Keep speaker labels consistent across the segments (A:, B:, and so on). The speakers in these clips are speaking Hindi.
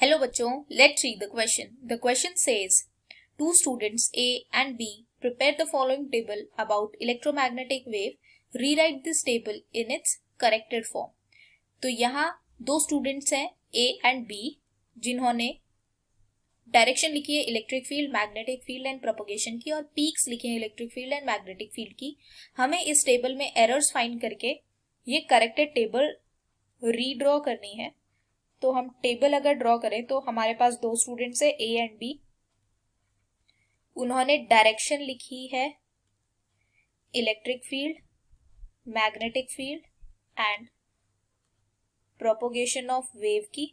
A: Hello बच्चों, let's read the question. The question says, two students A and B prepare the following table about electromagnetic wave. Rewrite this table in its corrected form. तो यहाँ दो स्टूडेंट्स हैं A and B जिन्होंने डायरेक्शन लिखी है electric field, magnetic field and propagation की और पीक्स लिखे हैं electric field and magnetic field की. हमें इस टेबल में एरर्स फाइंड करके ये करेक्टेड टेबल रीड्रॉ करनी है. तो हम टेबल अगर ड्रॉ करें तो हमारे पास दो स्टूडेंट्स है ए एंड बी. उन्होंने डायरेक्शन लिखी है electric field, magnetic field and propagation of wave की.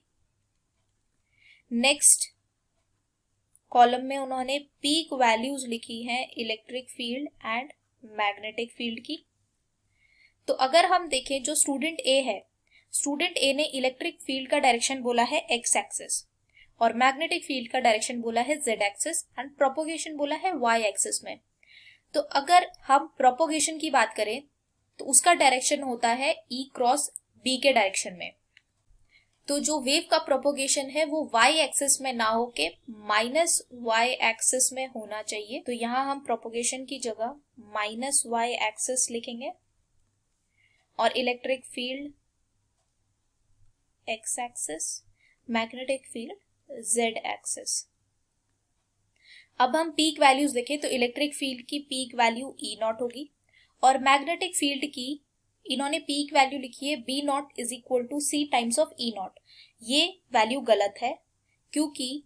A: नेक्स्ट कॉलम में उन्होंने पीक वैल्यूज लिखी हैं electric field and magnetic field की. तो अगर हम देखें जो स्टूडेंट ए है, स्टूडेंट ए ने इलेक्ट्रिक फील्ड का डायरेक्शन बोला है एक्स एक्सिस और मैग्नेटिक फील्ड का डायरेक्शन बोला है जेड एक्सिस एंड प्रोपगेशन बोला है वाई एक्सिस में. तो अगर हम प्रोपगेशन की बात करें तो उसका डायरेक्शन होता है ई क्रॉस बी के डायरेक्शन में. तो जो वेव का प्रोपगेशन है वो वाई एक्सिस में ना हो के माइनस वाई एक्सिस में होना चाहिए. तो यहाँ हम प्रोपगेशन की जगह माइनस वाई एक्सिस लिखेंगे और electric field x axis, magnetic field Z axis. अब हम पीक वैल्यूज देखें तो इलेक्ट्रिक फील्ड की पीक वैल्यू ई नॉट होगी और मैग्नेटिक फील्ड की इन्होंने पीक वैल्यू लिखी है B naught is equal to C times of E naught. ये वैल्यू गलत है क्योंकि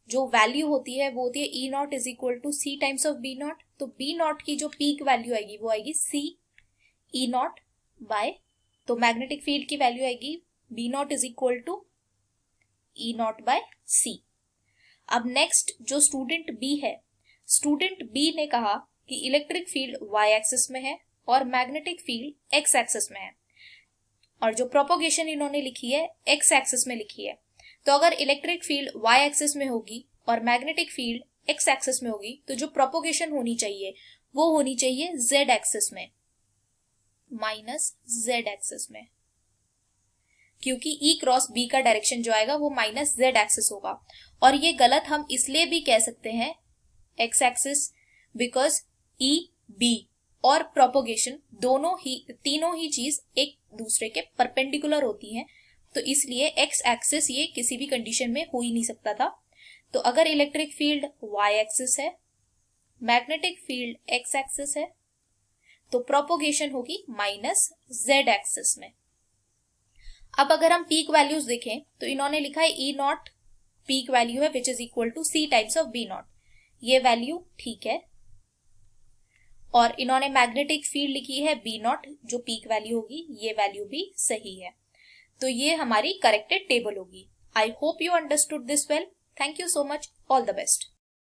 A: जो वैल्यू होती है वो होती है E naught is equal to C times of B naught. तो बी नॉट की जो पीक वैल्यू आएगी वो आएगी सी ई नॉट बाय, तो मैग्नेटिक फील्ड की वैल्यू आएगी B naught is equal to E naught by C. अब नेक्स्ट जो स्टूडेंट बी है, स्टूडेंट बी ने कहा कि इलेक्ट्रिक फील्ड वाई एक्सिस में है और मैग्नेटिक फील्ड एक्स एक्सिस में है और जो प्रोपगेशन इन्होंने लिखी है एक्स एक्सिस में लिखी है. तो अगर इलेक्ट्रिक फील्ड वाई एक्सिस में होगी और मैग्नेटिक फील्ड एक्स एक्सिस में होगी तो जो प्रोपगेशन होनी चाहिए वो होनी चाहिए जेड एक्सिस में, माइनस जेड एक्सिस में, क्योंकि ई क्रॉस बी का डायरेक्शन जो आएगा वो माइनस जेड एक्सिस होगा. और ये गलत हम इसलिए भी कह सकते हैं X axis because E B और प्रोपगेशन तीनों ही चीज एक दूसरे के परपेंडिकुलर होती हैं. तो इसलिए एक्स एक्सिस ये किसी भी कंडीशन में हो ही नहीं सकता था. तो अगर इलेक्ट्रिक फील्ड वाई एक्सिस है, मैग्नेटिक फील्ड एक्स एक्सिस है, तो प्रोपगेशन होगी माइनस जेड एक्सिस में. अब अगर हम पीक वैल्यूज देखें तो इन्होंने लिखा है ई नॉट पीक वैल्यू है which is equal to C times of B naught. ये वैल्यू ठीक है. और इन्होंने मैग्नेटिक फील्ड लिखी है बी नॉट जो पीक वैल्यू होगी, ये वैल्यू भी सही है. तो ये हमारी करेक्टेड टेबल होगी. I hope you understood this well. Thank you so much. All the best.